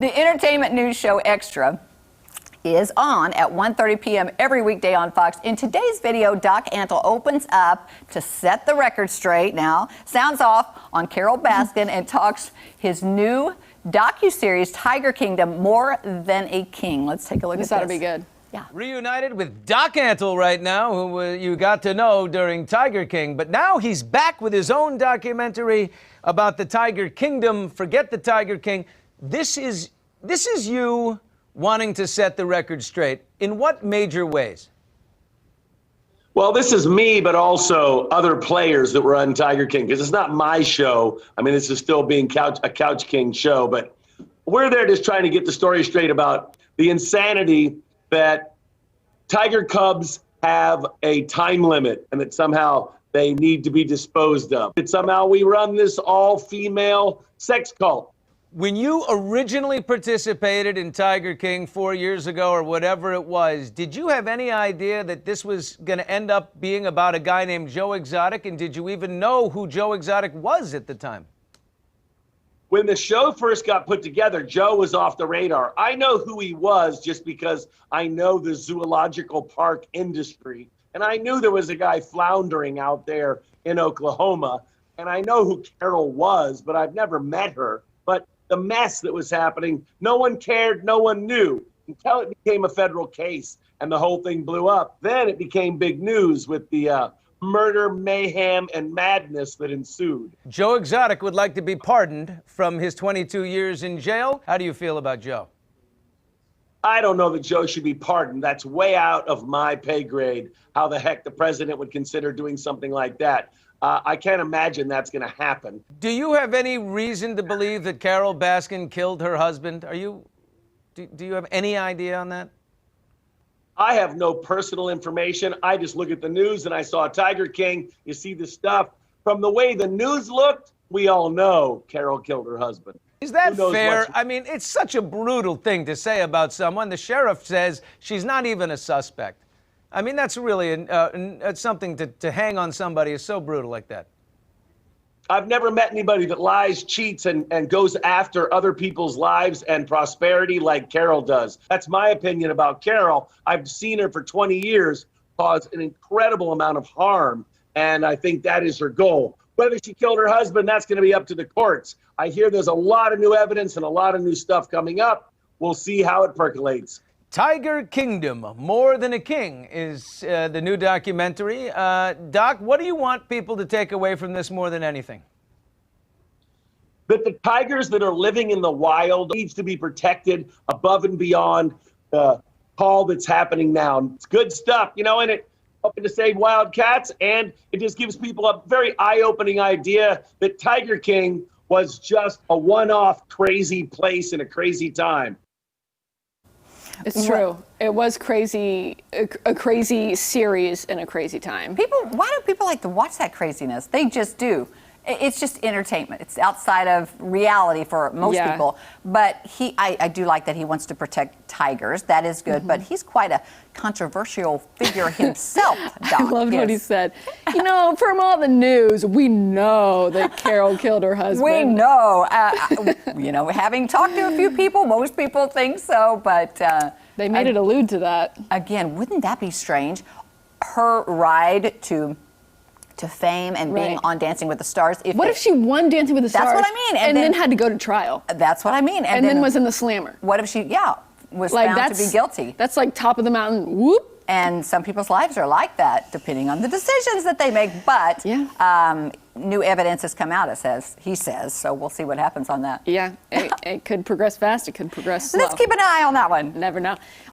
The entertainment news show Extra is on at 1:30 p.m. every weekday on Fox. In today's video, Doc Antle opens up to set the record straight now, sounds off on Carol Baskin, and talks his new docuseries, Tiger Kingdom, More Than a King. Let's take a look at this. This ought to be good. Yeah. Reunited with Doc Antle right now, who you got to know during Tiger King. But now he's back with his own documentary about the Tiger Kingdom. Forget the Tiger King. This is you wanting to set the record straight. In what major ways? Well, this is me, but also other players that were on Tiger King, because it's not my show. I mean, this is still being a Couch King show, but we're there just trying to get the story straight about the insanity that tiger cubs have a time limit and that somehow they need to be disposed of. That somehow we run this all-female sex cult. When you originally participated in Tiger King 4 years ago or whatever it was, did you have any idea that this was going to end up being about a guy named Joe Exotic? And did you even know who Joe Exotic was at the time? When the show first got put together, Joe was off the radar. I know who he was just because I know the zoological park industry. And I knew there was a guy floundering out there in Oklahoma. And I know who Carol was, but I've never met her. But the mess that was happening, no one cared, no one knew, until it became a federal case and the whole thing blew up. Then it became big news with the murder, mayhem, and madness that ensued. Joe Exotic would like to be pardoned from his 22 years in jail. How do you feel about Joe? I don't know that Joe should be pardoned. That's way out of my pay grade, how the heck the president would consider doing something like that. I can't imagine that's going to happen. Do you have any reason to believe that Carol Baskin killed her husband? Do you have any idea on that? I have no personal information. I just look at the news and I saw Tiger King. You see the stuff. From the way the news looked, we all know Carol killed her husband. Is that fair? I mean, it's such a brutal thing to say about someone. The sheriff says she's not even a suspect. I mean, that's really something to hang on somebody is so brutal like that. I've never met anybody that lies, cheats, and goes after other people's lives and prosperity like Carol does. That's my opinion about Carol. I've seen her for 20 years cause an incredible amount of harm, and I think that is her goal. Whether she killed her husband, that's going to be up to the courts. I hear there's a lot of new evidence and a lot of new stuff coming up. We'll see how it percolates. Tiger Kingdom, More Than a King is the new documentary. Doc, what do you want people to take away from this more than anything? That the tigers that are living in the wild needs to be protected above and beyond the call that's happening now. It's good stuff, you know, and it helping to save wild cats, and it just gives people a very eye-opening idea that Tiger King was just a one-off crazy place in a crazy time. It's true. It was crazy, a crazy series in a crazy time. Why do people like to watch that craziness? They just do. It's just entertainment. It's outside of reality for most people. But I do like that he wants to protect tigers. That is good. But he's quite a controversial figure himself, Doc. I loved what he said. You know, from all the news, we know that Carol killed her husband. We know. You know, having talked to a few people, most people think so. But they made it allude to that. Again, wouldn't that be strange? Her ride to fame and being on Dancing with the Stars. What if she won Dancing with the Stars? That's what I mean. And then had to go to trial. That's what I mean. And then was in the slammer. What if she, was found to be guilty? That's like top of the mountain, whoop. And some people's lives are like that, depending on the decisions that they make. But new evidence has come out, he says. So we'll see what happens on that. Yeah, it could progress fast. It could progress slow. Let's keep an eye on that one. Never know.